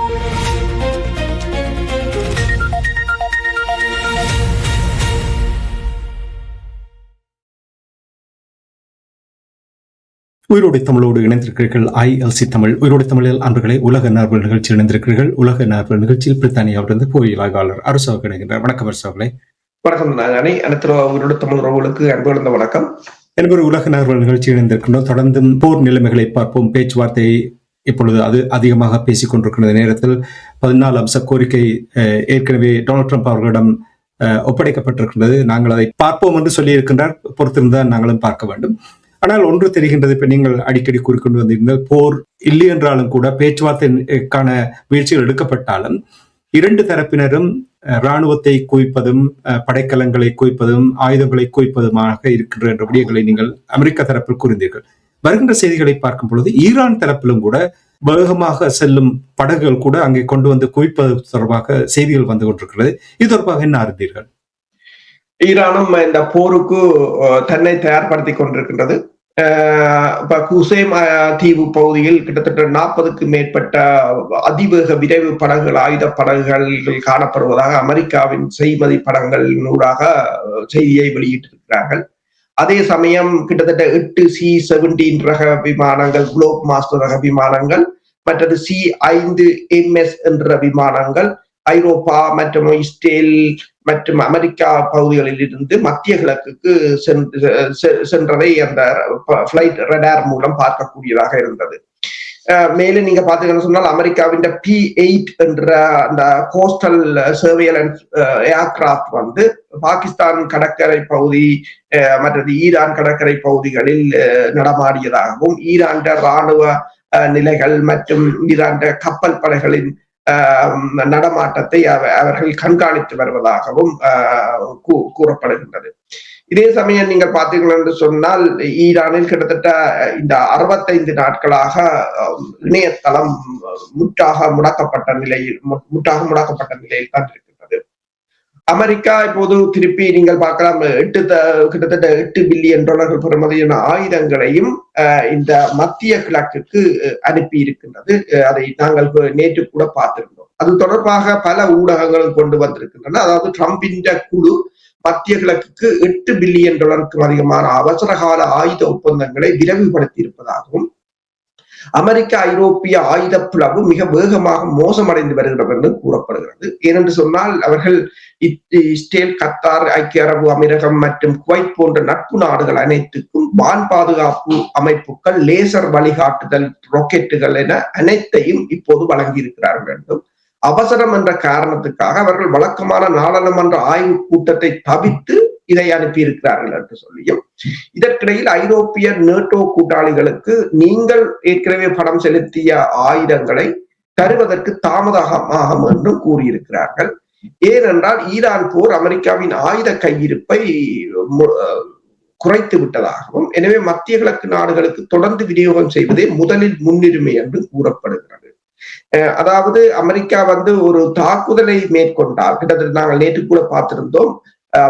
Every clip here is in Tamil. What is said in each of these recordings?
உயிரோடை தமிழோடு இணைந்திருக்கிறீர்கள். ILC தமிழ் உயிரோடை தமிழில் அன்பர்களை உலக நார்வல் நிகழ்ச்சியில் இணைந்திருக்கிறீர்கள். உலக நார்வல் நிகழ்ச்சியில் பிரித்தானியாவிலிருந்து புவியியல் ஆய்வாளர் அரசாக இணைகின்றார். வணக்கம் அரசாவர்களே. வணக்கம் நானே. அனைத்து உயிரோடை தமிழ் உறவுகளுக்கு அன்பு வணக்கம். என்பது உலக நார்வல் நிகழ்ச்சியில் இணைந்திருக்கின்றோம். தொடர்ந்தும் போர் நிலைமைகளை பார்ப்போம். பேச்சுவார்த்தையை இப்பொழுது அது அதிகமாக பேசிக் கொண்டிருக்கிற நேரத்தில் 14 அம்ச கோரிக்கை ஏற்கனவே டொனால்ட் ட்ரம்ப் அவர்களிடம் ஒப்படைக்கப்பட்டிருக்கின்றது. நாங்கள் அதை பார்ப்போம் என்று சொல்லியிருக்கின்றார். பொறுத்திருந்தால் நாங்களும் பார்க்க வேண்டும். ஆனால் ஒன்று தெரிகின்றது, இப்ப நீங்கள் அடிக்கடி கூறிக்கொண்டு வந்திருந்தால் போர் இல்லை என்றாலும் கூட பேச்சுவார்த்தைக்கான முயற்சிகள் எடுக்கப்பட்டாலும் இரண்டு தரப்பினரும் இராணுவத்தை குவிப்பதும் படைக்கலங்களை குவிப்பதும் ஆயுதங்களை குவிப்பதுமாக இருக்கின்ற என்ற விடயங்களை நீங்கள் அமெரிக்க தரப்பில் கூறினீர்கள். வருகின்ற செய்திகளை பார்க்கும் பொழுது ஈரான் தரப்பிலும் கூட வேகமாக செல்லும் படகுகள் கூட அங்கே கொண்டு வந்து குவிப்பது தொடர்பாக செய்திகள் வந்து கொண்டிருக்கிறது. இது தொடர்பாக என்ன அறிந்தீர்கள்? ஈரானும் இந்த போருக்கு தன்னை தயார்படுத்தி கொண்டிருக்கின்றது. குசேம் தீவு பகுதியில் கிட்டத்தட்ட 40க்கும் மேற்பட்ட அதிவேக விரைவு படகுகள், ஆயுத படகுகள் காணப்படுவதாக அமெரிக்காவின் செய்மதி படங்கள் நூறாக செய்தியை வெளியிட்டிருக்கிறார்கள். அதே சமயம் கிட்டத்தட்ட 8 C-17 ரக விமானங்கள், குளோப் மாஸ்டர் ரக விமானங்கள், மற்றது C-5MS என்ற விமானங்கள் ஐரோப்பா மற்றும் இஸ்ரேல் மற்றும் அமெரிக்கா பகுதிகளில் இருந்து மத்திய கிழக்குக்கு சென்றதை அந்த பிளைட் ரடார் மூலம் பார்க்கக்கூடியதாக இருந்தது. மேலும் நீங்க பாத்தீங்கன்னு சொன்னால் அமெரிக்காவின் P-8 என்ற அந்த கோஸ்டல் சர்வேலன்ஸ் ஏர்கிராப்ட் வந்து பாகிஸ்தான் கடற்கரை பகுதி மற்றது ஈரான் கடற்கரை பகுதிகளில் நடமாடியதாகவும் ஈரான் இராணுவ நிலைகள் மற்றும் ஈரான் கப்பல் படைகளின் நடமாட்டத்தை அவர்கள் கண்காணித்து வருவதாகவும் கூறப்படுகின்றது. இதே சமயம் நீங்கள் பார்த்தீர்கள் என்று சொன்னால் ஈரானில் கிட்டத்தட்ட இந்த 65 நாட்களாக இணையதளம் முற்றாக முடக்கப்பட்ட நிலையில் தான் இருக்கின்றது. அமெரிக்கா இப்போது திருப்பி நீங்கள் பார்க்கலாம் கிட்டத்தட்ட $8 பில்லியன் பெறுமதியான ஆயுதங்களையும் இந்த மத்திய கிழக்குக்கு அனுப்பி இருக்கின்றது. அதை நாங்கள் நேற்று கூட பார்த்திருந்தோம். அது தொடர்பாக பல ஊடகங்களும் கொண்டு வந்திருக்கின்றன. அதாவது ட்ரம்பின் குழு மத்திய கிழக்குக்கு $8 பில்லியன் அதிகமான அவசரகால ஆயுத ஒப்பந்தங்களை விரைவுபடுத்தி இருப்பதாகவும் அமெரிக்க ஐரோப்பிய ஆயுத பிளவு மிக வேகமாக மோசமடைந்து வருகிறது என்று கூறப்படுகிறது. ஏனென்று சொன்னால் அவர்கள் இஸ்ரேல், கத்தார், ஐக்கிய அரபு அமீரகம் மற்றும் குவைத் போன்ற நட்பு நாடுகள் அனைத்துக்கும் வான் பாதுகாப்பு அமைப்புகள், லேசர் வழிகாட்டுதல் ராக்கெட்டுகள் என அனைத்தையும் இப்போது வழங்கி இருக்கிறார்கள் என்றும், அவசரம் என்ற காரணத்துக்காக அவர்கள் வழக்கமான நாடாளுமன்ற ஆய்வு கூட்டத்தை தவிர்த்து இதை அனுப்பி இருக்கிறார்கள் என்று சொல்லியும், இதற்கிடையில் ஐரோப்பிய நேட்டோ கூட்டாளிகளுக்கு நீங்கள் ஏற்கனவே பணம் செலுத்திய ஆயுதங்களை தருவதற்கு தாமதமாகும் என்றும் கூறியிருக்கிறார்கள். ஏனென்றால் ஈரான் போர் அமெரிக்காவின் ஆயுத கையிருப்பை குறைத்து விட்டதாகவும், எனவே மத்திய கிழக்கு நாடுகளுக்கு தொடர்ந்து விநியோகம் செய்வதே முதலில் முன்னுரிமை என்று கூறப்படுகிறது. அதாவது அமெரிக்கா வந்து ஒரு தாக்குதலை மேற்கொண்டால், கிட்டத்தட்ட நாங்கள் நேற்று கூட பார்த்திருந்தோம்,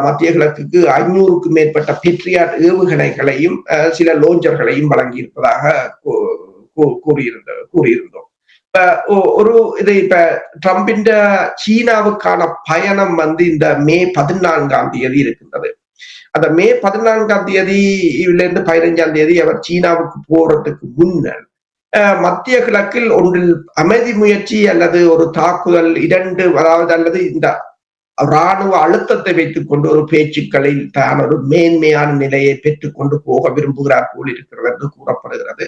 மத்திய கிழக்குக்கு 500க்கும் மேற்பட்ட பேட்ரியாட் ஏவுகணைகளையும் சில லோஞ்சர்களையும் வழங்கி இருப்பதாக கூறியிருந்தோம். இப்ப ட்ரம்பின் சீனாவுக்கான பயணம் வந்து இந்த மே 14ஆம் தேதி இருக்கின்றது. அந்த மே 14ஆம் தேதியிலிருந்து 15ஆம் தேதி அவர் சீனாவுக்கு போறதுக்கு முன்னர் மத்திய கிழக்கில் ஒன்றில் அமைதி முயற்சி அல்லது ஒரு தாக்குதல் அல்லது இந்த இராணுவ அழுத்தத்தை வைத்துக் கொண்டு ஒரு பேச்சுக்களில் தான் ஒரு மேன்மையான நிலையை பெற்றுக் கொண்டு போக விரும்புகிறார் போல் இருக்கிறது என்று கூறப்படுகிறது.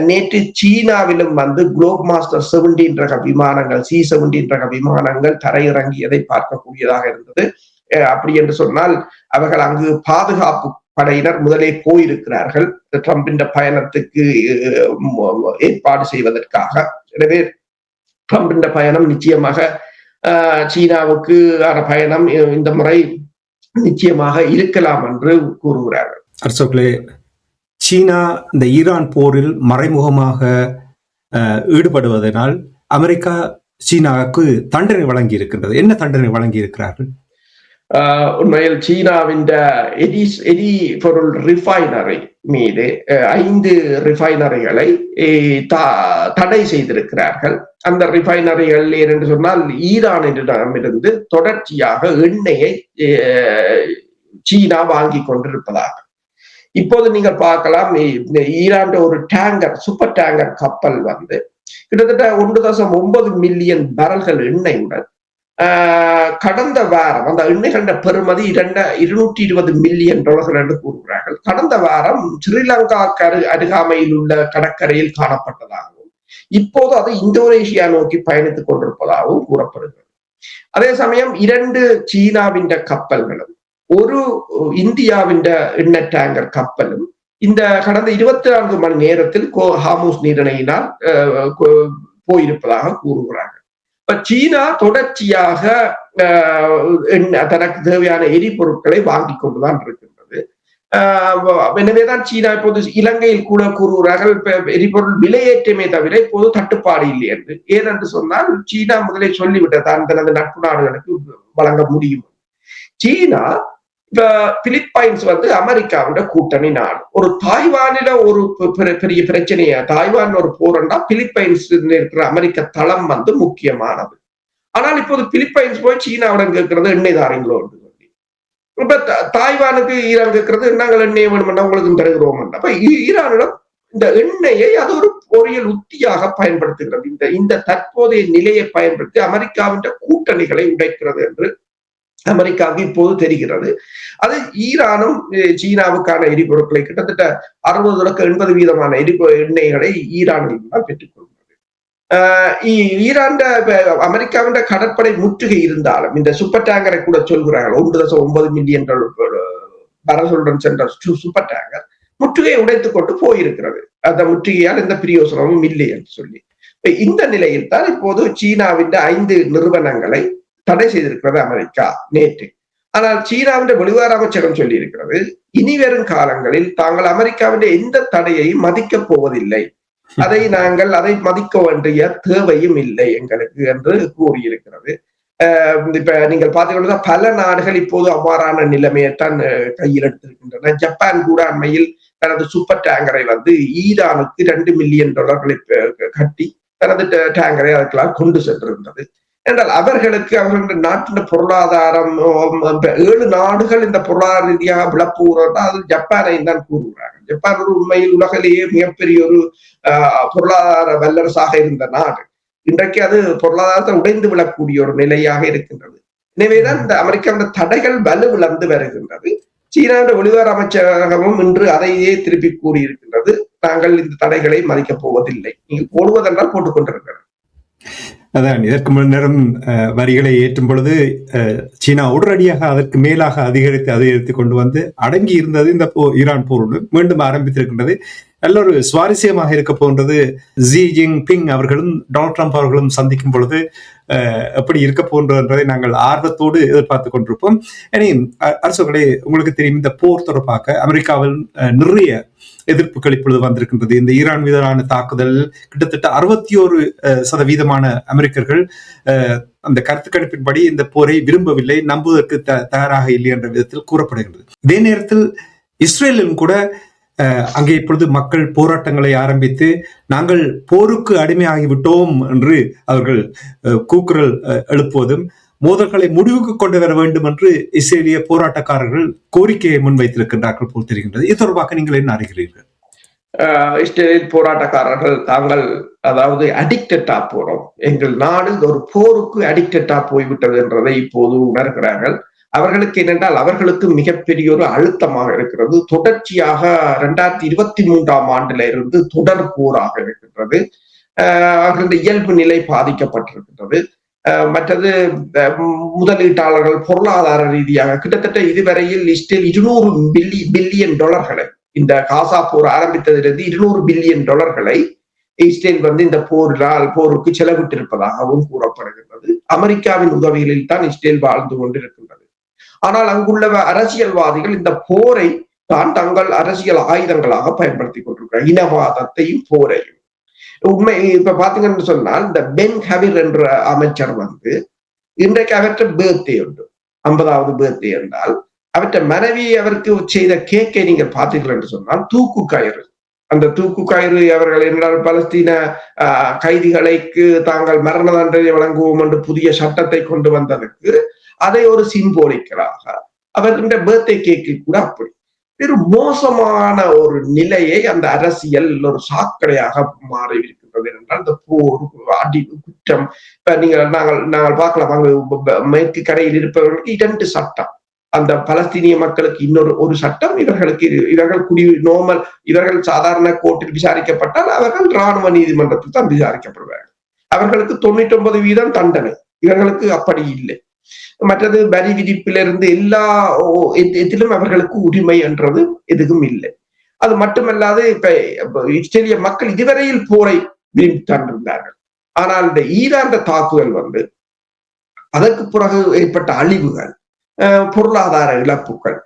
நேற்று சீனாவிலும் வந்து குளோப் மாஸ்டர் 17 ரக விமானங்கள், C-17 ரக விமானங்கள் தரையிறங்கியதை பார்க்கக்கூடியதாக இருந்தது. அப்படி என்று சொன்னால் அவர்கள் அங்கு பாதுகாப்பு படையினர் முதலே போயிருக்கிறார்கள் ட்ரம்பின் பயணத்துக்கு ஏற்பாடு செய்வதற்காக. எனவே ட்ரம்பின் பயணம் நிச்சயமாக சீனாவுக்கு பயணம் இந்த முறை நிச்சயமாக இருக்கலாம் என்று கூறுகிறார்கள். அரசர்களே, சீனா இந்த ஈரான் போரில் மறைமுகமாக ஈடுபடுவதனால் அமெரிக்கா சீனாவுக்கு தண்டனை வழங்கி இருக்கின்றது. என்ன தண்டனை வழங்கி இருக்கிறார்கள்? உண்மையில் சீனாவின் எரி பொருள் ரிஃபைனரி மீது 5 ரிஃபைனரிகளை தடை செய்திருக்கிறார்கள். அந்த ரிஃபைனரிகள் என்று சொன்னால் ஈரானிடமிருந்து தொடர்ச்சியாக எண்ணெயை சீனா வாங்கி கொண்டிருப்பதாக. இப்போது நீங்கள் பார்க்கலாம், ஈரான் ஒரு டேங்கர், சூப்பர் டேங்கர் கப்பல் வந்து கிட்டத்தட்ட 1.9 மில்லியன் பேரல்கள் எண்ணெயுடன் கடந்த வாரம், அந்த எண்ணெய்கள பெறுமதி $220 மில்லியன் என்று கூறுகிறார்கள். கடந்த வாரம் ஸ்ரீலங்கா அருகாமையில் உள்ள கடற்கரையில் காணப்பட்டதாகவும், இப்போது அது இந்தோனேஷியா நோக்கி பயணித்துக் கொண்டிருப்பதாகவும் கூறப்படுகிறது. அதே சமயம் 2 சீனாவின் கப்பல்களும் ஒரு இந்தியாவின் எண்ணெய் டேங்கர் கப்பலும் இந்த கடந்த 24 மணி நேரத்தில் ஹார்முஸ் நீரிணையினால் போயிருப்பதாக கூறுகிறார்கள். சீனா தொடர்ச்சியாக தனக்கு தேவையான எரிபொருட்களை வாங்கி கொண்டுதான் இருக்கின்றது. எனவேதான் சீனா இப்போது இலங்கையில் கூட கூறுகிறார்கள் எரிபொருள் விலையேற்றமே தவிர இப்போது தட்டுப்பாடு இல்லை என்று. ஏனென்று சொன்னால் சீனா முதலே சொல்லிவிட்டதான் தனது நட்பு நாடுகளுக்கு வழங்க முடியும். சீனா பிலிப்பைன்ஸ் வந்து அமெரிக்காவோட கூட்டணி நாடு. ஒரு தாய்வானில ஒரு பெரிய பிரச்சனையா, தாய்வான் ஒரு போரண்டா பிலிப்பைன்ஸ் இருக்கிற அமெரிக்க தளம் வந்து முக்கியமானது. ஆனால் இப்போது பிலிப்பைன்ஸ் போய் சீனாவிடம் கேட்கிறது எண்ணெய் தாரீங்களோ என்று சொல்லி. இப்ப தாய்வானுக்கு ஈரான் கேட்கிறது நாங்கள் எண்ணெய் வேணும்னா உங்களுக்கு தருகிறோம். அப்ப ஈரானிடம் இந்த எண்ணெயை அது ஒரு பொறியியல் உத்தியாக பயன்படுத்துகிறது. இந்த தற்போதைய நிலையை பயன்படுத்தி அமெரிக்காவின் கூட்டணிகளை உடைக்கிறது என்று அமெரிக்காவுக்கு இப்போது தெரிகிறது. அது ஈரானும் சீனாவுக்கான எரிபொருட்களை கிட்டத்தட்ட 60-80% எண்ணெய்களை ஈரானில் தான் பெற்றுக் கொள்கிறது. ஈரான் அமெரிக்காவின் கடற்படை முற்றுகை இருந்தாலும் இந்த சூப்பர் டேங்கரை கூட சொல்கிறார்கள். 1.9 மில்லியன் பேரல்களுடன் சென்ற சூப்பர் டேங்கர் முற்றுகையை உடைத்துக் கொண்டு போயிருக்கிறது. அந்த முற்றுகையால் எந்த பிரயோசனமும் இல்லை என்று சொல்லி, இந்த நிலையில் தான் இப்போது சீனாவின் 5 நிறுவனங்களை தடை செய்திருக்கிறது அமெரிக்கா நேற்று. ஆனால் சீனாவின் வெளிவார அமைச்சகம் சொல்லி இருக்கிறது, இனி வரும் காலங்களில் தாங்கள் அமெரிக்காவின் எந்த தடையையும் மதிக்கப் போவதில்லை, அதை மதிக்க வேண்டிய தேவையும் இல்லை எங்களுக்கு என்று கூறியிருக்கிறது. இப்ப நீங்கள் பார்த்தீங்கன்னா பல நாடுகள் இப்போது அவ்வாறான நிலைமையைத்தான் கையில் எடுத்திருக்கின்றன. ஜப்பான் கூட அண்மையில் தனது சூப்பர் டேங்கரை வந்து ஈரானுக்கு $2 மில்லியன் கட்டி தனது டேங்கரை அதுக்கெல்லாம் கொண்டு சென்றிருந்தது. என்றால் அவர்களுடைய நாட்டின் பொருளாதாரம் 7 நாடுகள் இந்த பொருளாதார ரீதியாக விளப்புகிறதா அது ஜப்பானை தான் கூறுகிறார்கள். ஜப்பான் ஒரு உண்மையில் உலகிலேயே மிகப்பெரிய ஒரு பொருளாதார வல்லரசாக இருந்த நாடு. இன்றைக்கு அது பொருளாதாரத்தை உடைந்து விடக்கூடிய ஒரு நிலையாக இருக்கின்றது. எனவேதான் இந்த அமெரிக்காவின் தடைகள் வலுவிழந்து வருகின்றது. சீனாவின் வெளிவார அமைச்சகமும் இன்று அதையே திருப்பி கூறியிருக்கின்றது, நாங்கள் இந்த தடைகளை மதிக்கப் போவதில்லை, நீங்கள் போடுவதென்றால் போட்டுக் கொண்டிருக்கிறார். அதான் இதற்கு முன்னரும் வரிகளை ஏற்றும் பொழுது சீனா உடனடியாக அதற்கு மேலாக அதிகரித்து கொண்டு வந்து அடங்கி இருந்தது. இந்த ஈரான் போரோடு மீண்டும் ஆரம்பித்திருக்கின்றது. நல்ல ஒரு சுவாரஸ்யமாக இருக்க போன்றது. ஜி ஜின்பிங் அவர்களும் டொனால்ட் ட்ரம்ப் அவர்களும் சந்திக்கும் பொழுது எப்படி இருக்க போன்றதை நாங்கள் ஆர்வத்தோடு எதிர்பார்த்து கொண்டிருப்போம். இனி அரசுகளே, உங்களுக்கு தெரியும், இந்த போர் தொடர்பாக அமெரிக்காவில் நிறைய எதிர்ப்புகள் இப்பொழுது வந்திருக்கின்றது. இந்த ஈரான் மீதான தாக்குதல் கிட்டத்தட்ட 61% அமெரிக்கர்கள் அந்த கருத்து கணிப்பின்படி இந்த போரை விரும்பவில்லை, நம்புவதற்கு தயாராக இல்லை என்ற விதத்தில் கூறப்படுகின்றது. இதே நேரத்தில் இஸ்ரேலிலும் கூட அங்கே இப்பொழுது மக்கள் போராட்டங்களை ஆரம்பித்து நாங்கள் போருக்கு அடிமையாகிவிட்டோம் என்று அவர்கள் கூக்குரல் எழுப்புவதும் மோதல்களை முடிவுக்கு கொண்டு வர வேண்டும் என்று இஸ்ரேலிய போராட்டக்காரர்கள் கோரிக்கையை முன்வைத்திருக்கின்றார்கள் போல் தெரிகின்றது. இது தொடர்பாக நீங்கள் என்ன அறிகிறீர்கள்? இஸ்ரேல் போராட்டக்காரர்கள் தாங்கள் அதாவது அடிக்டடா போறோம், எங்கள் நாடு ஒரு போருக்கு அடிக்டடா போய்விட்டது என்றதை இப்போது உணர்கிறார்கள். அவர்களுக்கு என்னென்றால் அவர்களுக்கு மிகப்பெரிய ஒரு அழுத்தமாக இருக்கிறது. தொடர்ச்சியாக 2023ஆம் ஆண்டுல இருந்து தொடர் போராக இருக்கின்றது. அவர்களுடைய இயல்பு நிலை பாதிக்கப்பட்டிருக்கின்றது. மற்றது முதலீட்டாளர்கள் பொருளாதார ரீதியாக கிட்டத்தட்ட இதுவரையில் இஸ்ரேல் $200 பில்லியன் இந்த காசா போர் ஆரம்பித்ததிலிருந்து $200 பில்லியன் இஸ்ரேல் வந்து இந்த போருக்கு செலவிட்டிருப்பதாகவும் கூறப்படுகின்றது. அமெரிக்காவின் உதவிகளில் தான் இஸ்ரேல் வாழ்ந்து கொண்டிருக்கின்றது. ஆனால் அங்குள்ள அரசியல்வாதிகள் இந்த போரை தான் தங்கள் அரசியல் ஆயுதங்களாக பயன்படுத்திக் கொண்டிருக்கிறார், இனவாதத்தையும் போரையும். உண்மை இப்ப பாத்தீங்கன்னு சொன்னால் இந்த பென் ஹவிர் என்ற அமைச்சர் வந்து இன்றைக்கு அவற்ற பேர்த்டே உண்டு, 50வது பேர்த்டே என்றால் அவற்றை மனைவி அவருக்கு செய்த கேக்கை நீங்க பார்த்தீர்கள் என்று சொன்னால் தூக்கு கயிறு. அந்த தூக்கு கயிறு அவர்கள் என்றால் பலஸ்தீன கைதிகளுக்கு தாங்கள் மரண தண்டனை வழங்குவோம் என்று புதிய சட்டத்தை கொண்டு வந்ததற்கு அதை ஒரு சிம்போலிக்கலாக அவர்களுடைய பர்த்டே கேக்கில் கூட அப்படி ஒரு மோசமான ஒரு நிலையை அந்த அரசியல் ஒரு சாக்கடையாக மாறி இருக்கின்றது என்றால் இந்த போர் அடி குற்றம் இப்ப நாங்கள் பார்க்கலாம் அங்கு மேற்கு கரையில் இருப்பவர்களுக்கு 2 சட்டம். அந்த பலஸ்தீனிய மக்களுக்கு ஒரு சட்டம், இவர்கள் சாதாரண கோர்ட்டில் விசாரிக்கப்பட்டால் அவர்கள் இராணுவ நீதிமன்றத்தில் தான் விசாரிக்கப்படுவார்கள். அவர்களுக்கு 99% தண்டனை, இவர்களுக்கு அப்படி இல்லை. மற்றது வரி விதிப்பிலிருந்து எல்லா இதிலும் அவர்களுக்கு உரிமை என்றது எதுவும் இல்லை. அது மட்டுமல்லாது இப்ப இஸ்ரேலிய மக்கள் இதுவரையில் போரை விரும்பி தந்திருந்தார்கள். ஆனால் இந்த ஈரான் தாக்குதல் அதற்கு பிறகு ஏற்பட்ட அழிவுகள், பொருளாதார இழப்புகள்,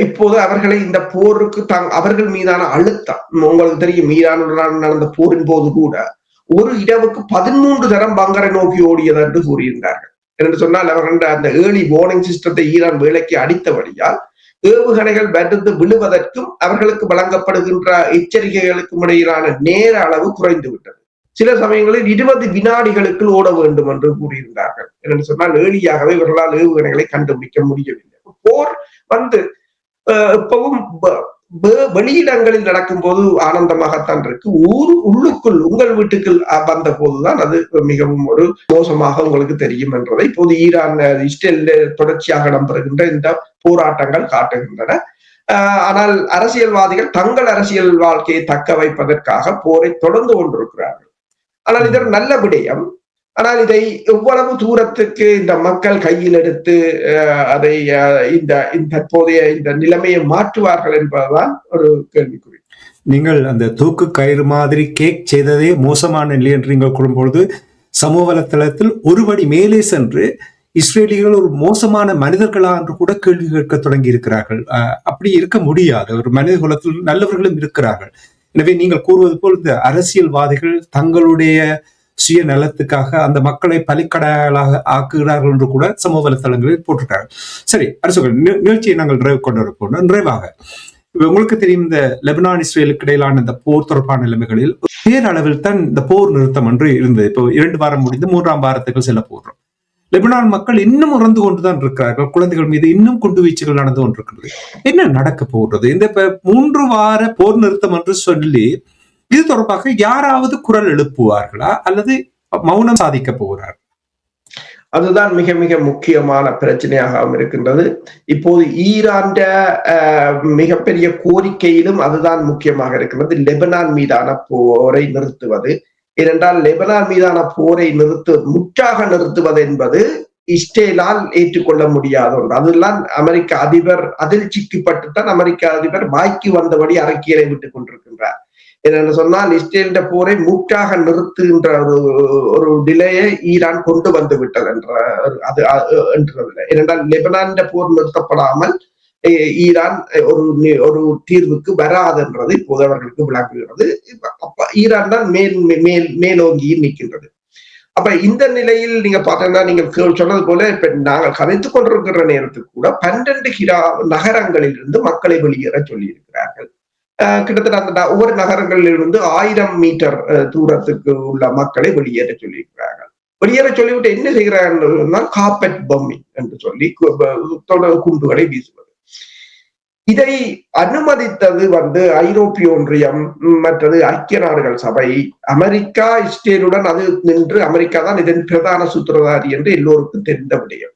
இப்போது அவர்களை இந்த போருக்கு அவர்கள் மீதான அழுத்தம், உங்களுக்கு தெரியும் ஈரானுடன் நடந்த போரின் போது கூட ஒரு இரவுக்கு 13 தரம் பங்கரை நோக்கி ஓடியது என்று கூறியிருந்தார்கள். என்று சொன்னால் அவர்கள் அந்த ஏர்லி வார்னிங் சிஸ்டத்தை ஈரான் வேலைக்கு அடித்தபடியால் ஏவுகணைகள் வெடித்து விழுவதற்கும் அவர்களுக்கு வழங்கப்படுகின்ற எச்சரிக்கைகளுக்கும் இடையிலான நேர அளவு குறைந்து விட்டது. சில சமயங்களில் 20 வினாடிகளுக்குள் ஓட வேண்டும் என்று கூறியிருந்தார்கள். என்று சொன்னால் ஏழியாகவே இவர்களால் ஏவுகணைகளை கண்டுபிடிக்க முடியவில்லை. போர் இப்பவும் வெளியிடங்களில் நடக்கும் போது ஆனந்தமாகத்தான் இருக்கு. உள்ளுக்குள் உங்கள் வீட்டுக்குள் வந்த போதுதான் அது மிகவும் ஒரு மோசமாக உங்களுக்கு தெரியும் என்றதை இப்போது ஈரான் இஸ்ரேல் தொடர்ச்சியாக இடம்பெறுகின்ற இந்த போராட்டங்கள் காட்டுகின்றன. ஆனால் அரசியல்வாதிகள் தங்கள் அரசியல் வாழ்க்கையை தக்க வைப்பதற்காக போரை தொடர்ந்து கொண்டிருக்கிறார்கள். ஆனால் இது ஒரு நல்ல விடயம். ஆனால் இதை எவ்வளவு தூரத்துக்கு இந்த மக்கள் கையில் எடுத்து அதை தற்போதைய இந்த நிலைமையை மாற்றுவார்கள் என்பதுதான் ஒரு கேள்விக்குறி. நீங்கள் அந்த தூக்கு கயிறு மாதிரி கேக் செய்ததே மோசமான நிலை என்று நீங்கள் கூறும்பொழுது சமூக வலைத்தளத்தில் ஒருபடி மேலே சென்று இஸ்ரேலிகள் ஒரு மோசமான மனிதர்களா என்று கூட கேள்வி கேட்க தொடங்கி இருக்கிறார்கள். அப்படி இருக்க முடியாது. ஒரு மனித குலத்தில் நல்லவர்களும் இருக்கிறார்கள். எனவே நீங்கள் கூறுவது போல் இந்த அரசியல்வாதிகள் தங்களுடைய சுய நலத்துக்காக அந்த மக்களை பலிக்கடைகளாக ஆக்குகிறார்கள் என்று கூட சமூக வலைத்தளங்களில் போட்டிருக்காங்க. சரி, அரசுகள் நிகழ்ச்சியை நாங்கள் கொண்டிருப்போம். நிறைவாக உங்களுக்கு தெரியும், இந்த லெபனான் இஸ்ரேலுக்கு இடையிலான இந்த போர் தொடர்பான நிலைமைகளில் பேரளவில் தான் இந்த போர் நிறுத்தம் என்று இருந்தது. இப்போ 2 வாரம் முடிந்து 3ஆம் வாரத்துக்கு செல்ல போடுறோம். லெபனான் மக்கள் இன்னும் இறந்து கொண்டுதான் இருக்கிறார்கள். குழந்தைகள் மீது இன்னும் குண்டுவீச்சுகள் நடந்து கொண்டிருக்கிறது. என்ன நடக்க போகிறது? இந்த 3 வார போர் நிறுத்தம் என்று சொல்லி இது தொடர்பாக யாராவது குரல் எழுப்புவார்களா அல்லது மௌனம் சாதிக்க போகிறார்? அதுதான் மிக மிக முக்கியமான பிரச்சனையாக இருக்கின்றது. இப்போது ஈரான் மிகப்பெரிய கோரிக்கையிலும் அதுதான் முக்கியமாக இருக்கின்றது, லெபனான் மீதான போரை நிறுத்துவது. ஏனென்றால் லெபனான் மீதான போரை முற்றாக நிறுத்துவது என்பது இஸ்ரேலால் ஏற்றுக்கொள்ள முடியாத ஒன்று. அதெல்லாம் அமெரிக்க அதிபர் அதில் சிக்கப்பட்டுத்தான் அமெரிக்க அதிபர் வாய்க்கு வந்தபடி அறிக்கையை விட்டுக் கொண்டிருக்கின்றார். என்னென்னு சொன்னால் இஸ்ரேலின் போரை முற்றாக நிறுத்துகின்ற ஒரு நிலையை ஈரான் கொண்டு வந்து விட்டது என்றதில்லை. ஏனென்றால் லெபனான் போர் நிறுத்தப்படாமல் ஈரான் ஒரு தீர்வுக்கு வராது என்றது இப்போது அவர்களுக்கு விளக்குகிறது. ஈரான் தான் மேலோங்கி நிற்கின்றது. அப்ப இந்த நிலையில் நீங்க பாத்தீங்கன்னா, நீங்க சொன்னது போல இப்ப நாங்கள் கதைத்துக் கொண்டிருக்கிற நேரத்துக்கு கூட 12 நகரங்களில் இருந்து மக்களை வெளியேற சொல்லி இருக்கிறார்கள். கிட்டத்தட்ட அந்த ஒவ்வொரு நகரங்களில் இருந்து 1000 மீட்டர் தூரத்துக்கு உள்ள மக்களை வெளியேற சொல்லியிருக்கிறார்கள். வெளியேற சொல்லிவிட்டு என்ன செய்கிறார்கள், கார்பெட் பம்மிங் என்று சொல்லி குண்டுகளை வீசுவது. இதை அனுமதித்தது ஐரோப்பிய ஒன்றியம், மற்றது ஐக்கிய நாடுகள் சபை, அமெரிக்கா இஸ்ரேலுடன் அது நின்று அமெரிக்கா தான் இதன் பிரதான சூத்திரதாரி என்று எல்லோருக்கும் தெரிந்த விடயம்.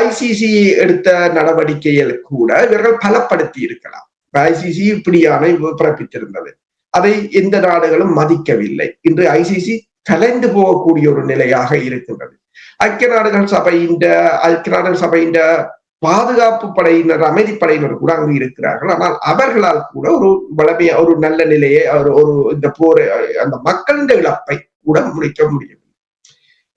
ICC எடுத்த நடவடிக்கைகள் கூட இவர்கள் பலப்படுத்தி இருக்கலாம். ICC இப்படியான பிறப்பித்திருந்தது. அதை எந்த நாடுகளும் மதிக்கவில்லை. இன்று ICC கலைந்து போகக்கூடிய ஒரு நிலையாக இருக்கின்றது. ஐக்கிய நாடுகள் சபையின் பாதுகாப்பு படையினர், அமைதிப்படையினர் கூட அங்கு இருக்கிறார்கள். ஆனால் அவர்களால் கூட ஒரு நல்ல நிலையை இந்த போரை, அந்த மக்களின் இழப்பை கூட முடிக்க முடியவில்லை.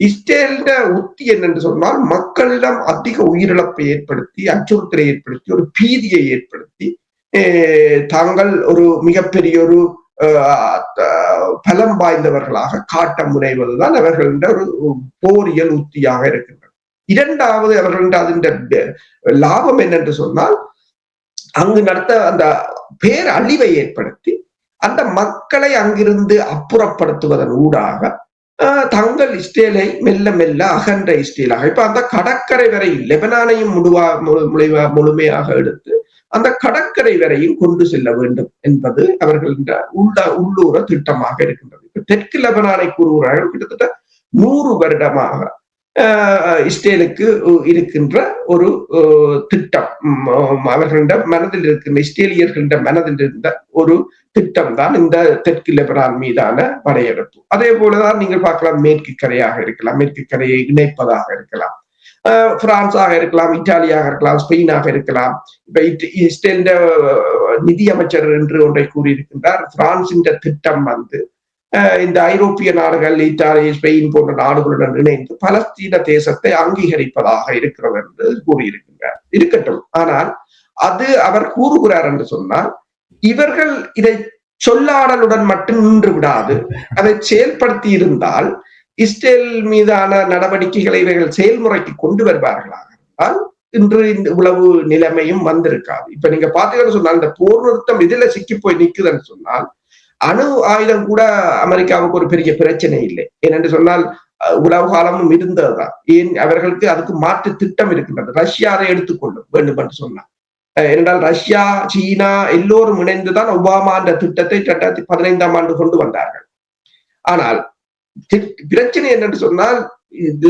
இஸ்ரேலின் உத்தி என்னென்று சொன்னால் மக்களிடம் அதிக உயிரிழப்பை ஏற்படுத்தி, அச்சுறுத்தலை ஏற்படுத்தி, ஒரு பீதியை ஏற்படுத்தி தாங்கள் ஒரு மிகப்பெரிய ஒரு பலம் வாய்ந்தவர்களாக காட்ட முனைவதுதான் அவர்களின் ஒரு போரியல் உத்தியாக இருக்கின்றது. இரண்டாவது அவர்கள் அதன் லாபம் என்னென்று சொன்னால் அங்கு நடத்த அந்த பேரழிவை ஏற்படுத்தி அந்த மக்களை அங்கிருந்து அப்புறப்படுத்துவதன் ஊடாக தங்கள் இஸ்ரேலை மெல்ல மெல்ல அகன்ற இஸ்ரேலாக இப்ப அந்த கடற்கரை வரையில் லெபனானையும் முழுமையாக எடுத்து அந்த கடற்கரை வரையும் கொண்டு செல்ல வேண்டும் என்பது அவர்களின் உள்ளூர திட்டமாக இருக்கின்றது. இப்ப தெற்கு லெபனானை கூறுகிறார்கள் கிட்டத்தட்ட 100 வருடமாக இஸ்ரேலுக்கு இருக்கின்ற ஒரு திட்டம், அவர்களிட மனதில் இருக்கின்ற இஸ்ரேலியர்களிட மனதில் இருந்த ஒரு திட்டம் தான் இந்த தெற்கு லெபனான் மீதான படையெடுப்பு. அதே போலதான் நீங்கள் பார்க்கலாம், மேற்கு கரையாக இருக்கலாம், மேற்கு கரையை இணைப்பதாக இருக்கலாம், பிரான்ஸாக இருக்கலாம், இத்தாலியாக இருக்கலாம், ஸ்பெயினாக இருக்கலாம். இப்ப இஸ்ரேல் நிதி அமைச்சர் என்று ஒன்றை கூறியிருக்கின்றார். பிரான்சின் திட்டம் இந்த ஐரோப்பிய நாடுகள், இத்தாலி, ஸ்பெயின் போன்ற நாடுகளுடன் இணைந்து பலஸ்தீன தேசத்தை அங்கீகரிப்பதாக இருக்கிறது என்று கூறியிருக்கின்றார். இருக்கட்டும், ஆனால் அது அவர் கூறுகிறார் என்று சொன்னால் இவர்கள் இதை சொல்லாடலுடன் மட்டும் நின்று விடாது, அதை செயல்படுத்தி இருந்தால் இஸ்ரேல் மீதான நடவடிக்கைகளை இவர்கள் செயல்முறைக்கு கொண்டு வருவார்களாக இருந்தால் இன்று இந்த இவ்வளவு நிலைமையும் வந்திருக்காது. இப்ப நீங்க பாத்தீங்கன்னு சொன்னால் இந்த போர் நிறுத்தம் இதுல சிக்கி போய் நிக்குதுன்னு சொன்னால் அணு ஆயுதம் கூட அமெரிக்காவுக்கு ஒரு பெரிய பிரச்சனை இல்லை. ஏனென்று சொன்னால் உலக காலமும் இருந்ததுதான். ஏன் அவர்களுக்கு அதுக்கு மாற்று திட்டம் இருக்கின்றது. ரஷ்யா அதை எடுத்துக்கொள்ளும் வேண்டும் என்று சொன்னார். ஏனென்றால் ரஷ்யா, சீனா எல்லோரும் இணைந்துதான் ஒபாமா என்ற திட்டத்தை 2015 ஆண்டு கொண்டு வந்தார்கள். ஆனால் பிரச்சனை என்னென்று சொன்னால்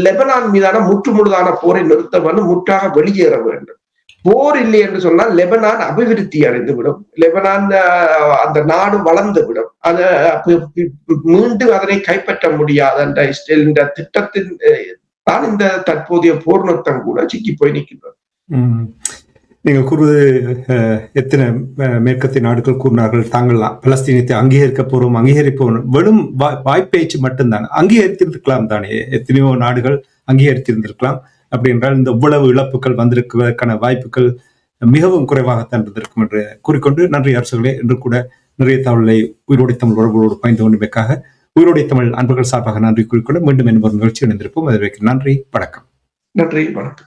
லெபனான் மீதான முற்றுமுழுதான போரை நிறுத்த வேண்டும், முற்றாக வெளியேற வேண்டும். போர் இல்லை என்று சொன்னால் லெபனான் அபிவிருத்தி அடைந்து விடும், லெபனான் அந்த நாடு வளர்ந்து விடும், மீண்டும் அதனை கைப்பற்ற முடியாது என்ற இஸ்ரேலின் திட்டத்தின் தான் இந்த தற்போதைய போர் நிறுத்தம் கூட சிக்கி போய் நிற்கின்றது. நீங்கள் கூறுவது எத்தனை மேற்கத்திய நாடுகள் கூறினார்கள் தாங்கள் பலஸ்தீனத்தை அங்கீகரிக்க போறோம், அங்கீகரிப்போம், வெறும் வாய்ப்பேச்சு மட்டும்தான். அங்கீகரித்திருக்கலாம் தானே, எத்தனையோ நாடுகள் அங்கீகரித்திருந்திருக்கலாம். அப்படி என்றால் இந்த இவ்வளவு இழப்புகள் வந்திருக்குவதற்கான வாய்ப்புகள் மிகவும் குறைவாகத்தான் இருந்திருக்கும் என்று கூறிக்கொண்டு, நன்றி அரசுகளே. என்று கூட நிறைய தகவலை உயிரோடை தமிழ் உறவுகளோடு பயந்து கொண்டமைக்காக உயிரோடை தமிழ் அன்பர்கள் சார்பாக நன்றி கூறிக்கொண்டு மீண்டும் என்ன ஒரு நிகழ்ச்சி இணைந்திருப்போம். அதற்கு நன்றி, வணக்கம். நன்றி, வணக்கம்.